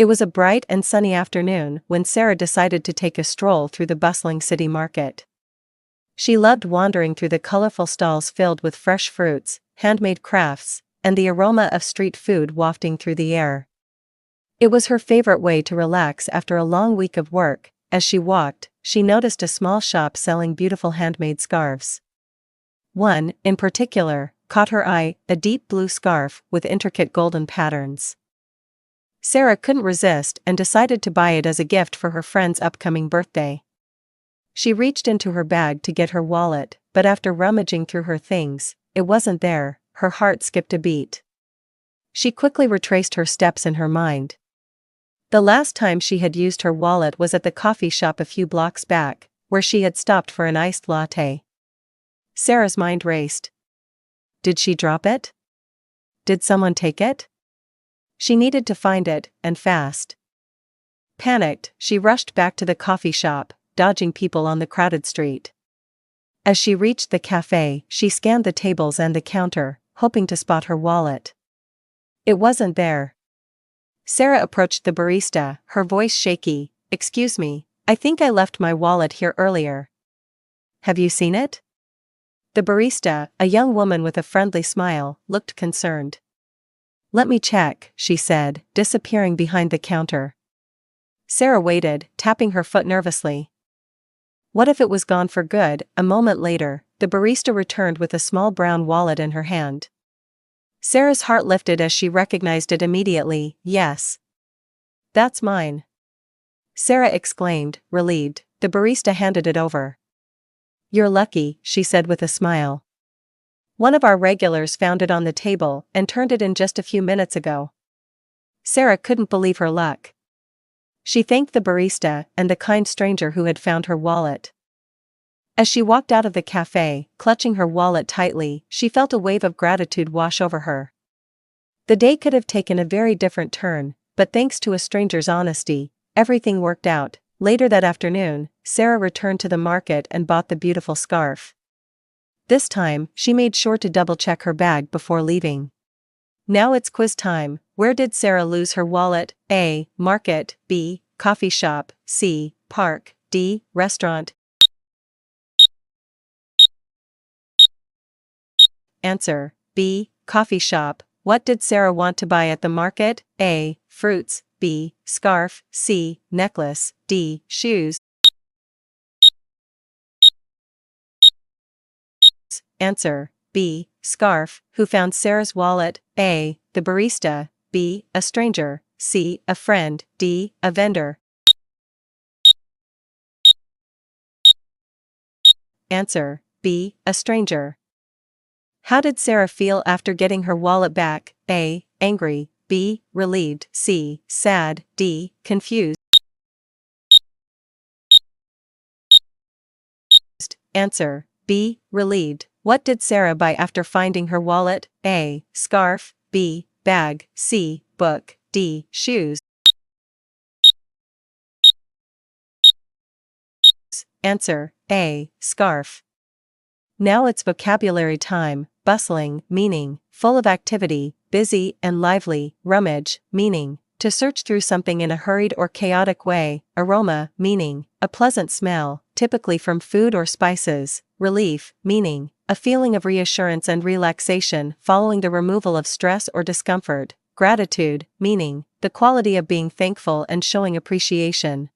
It was a bright and sunny afternoon when Sarah decided to take a stroll through the bustling city market. She loved wandering through the colorful stalls filled with fresh fruits, handmade crafts, and the aroma of street food wafting through the air. It was her favorite way to relax after a long week of work. As she walked, she noticed a small shop selling beautiful handmade scarves. One, in particular, caught her eye, a deep blue scarf with intricate golden patterns. Sarah couldn't resist and decided to buy it as a gift for her friend's upcoming birthday. She reached into her bag to get her wallet, but after rummaging through her things, it wasn't there. Her heart skipped a beat. She quickly retraced her steps in her mind. The last time she had used her wallet was at the coffee shop a few blocks back, where she had stopped for an iced latte. Sarah's mind raced. Did she drop it? Did someone take it? She needed to find it, and fast. Panicked, she rushed back to the coffee shop, dodging people on the crowded street. As she reached the cafe, she scanned the tables and the counter, hoping to spot her wallet. It wasn't there. Sarah approached the barista, her voice shaky. "Excuse me, I think I left my wallet here earlier. Have you seen it?" The barista, a young woman with a friendly smile, looked concerned. "Let me check," she said, disappearing behind the counter. Sarah waited, tapping her foot nervously. What if it was gone for good? A moment later, the barista returned with a small brown wallet in her hand. Sarah's heart lifted as she recognized it immediately. "Yes. That's mine," Sarah exclaimed, relieved. The barista handed it over. "You're lucky," she said with a smile. "One of our regulars found it on the table and turned it in just a few minutes ago." Sarah couldn't believe her luck. She thanked the barista and the kind stranger who had found her wallet. As she walked out of the cafe, clutching her wallet tightly, she felt a wave of gratitude wash over her. The day could have taken a very different turn, but thanks to a stranger's honesty, everything worked out. Later that afternoon, Sarah returned to the market and bought the beautiful scarf. This time, she made sure to double-check her bag before leaving. Now it's quiz time. Where did Sarah lose her wallet? A. Market. B. Coffee shop. C. Park. D. Restaurant. Answer. B. Coffee shop. What did Sarah want to buy at the market? A. Fruits. B. Scarf. C. Necklace. D. Shoes. Answer. B. Scarf. Who found Sarah's wallet? A. The barista. B. A stranger. C. A friend. D. A vendor. Answer. B. A stranger. How did Sarah feel after getting her wallet back? A. Angry. B. Relieved. C. Sad. D. Confused. Answer. B. Relieved. What did Sarah buy after finding her wallet? A. Scarf. B. Bag. C. Book. D. Shoes. Answer. A. Scarf. Now it's vocabulary time. Bustling, meaning, full of activity, busy and lively. Rummage, meaning, to search through something in a hurried or chaotic way. Aroma, meaning, a pleasant smell, typically from food or spices. Relief, meaning, a feeling of reassurance and relaxation following the removal of stress or discomfort. Gratitude, meaning, the quality of being thankful and showing appreciation.